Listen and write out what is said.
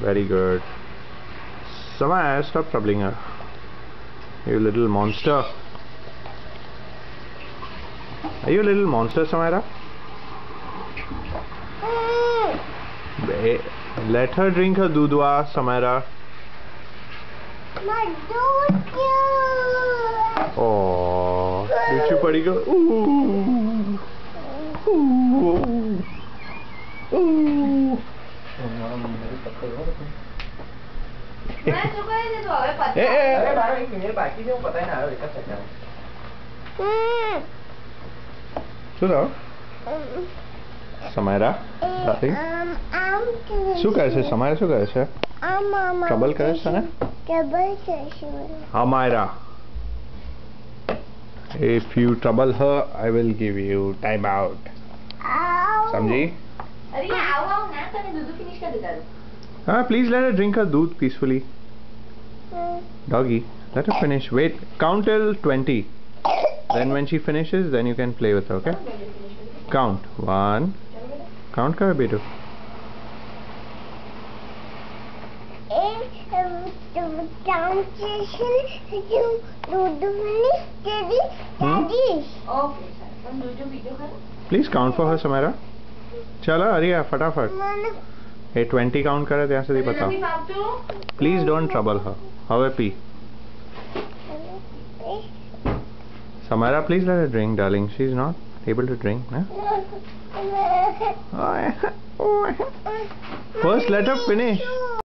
Very good. Samaya, stop troubling her. You little monster. Are you a little monster, Samira? Let her drink her dudwa, Samira. Oh, did you put it go? Ooh. Ooh. Ooh. Sudah? Samira, darling. શું કરે છે Samira? શું કરે છે? Trouble કરે છે ને? Trouble કરે છે. Amira, if you trouble her, I will give you time out. સમજી? અરે આવ ના તને દૂધ ફિનિશ કરી દે. Please let her drink her doodh peacefully. Doggy, let her finish. Wait, count till 20. Then when she finishes, then you can play with her, okay? Count. 1. Count kar betu. Please count for her, Samira. Chala, Arya, fatafat. 20 count करे ત્યાં સુધી બતાવો. Please don't trouble her. હવે પી. Samira, please let her drink, darling. She's not able to drink. First, let her finish.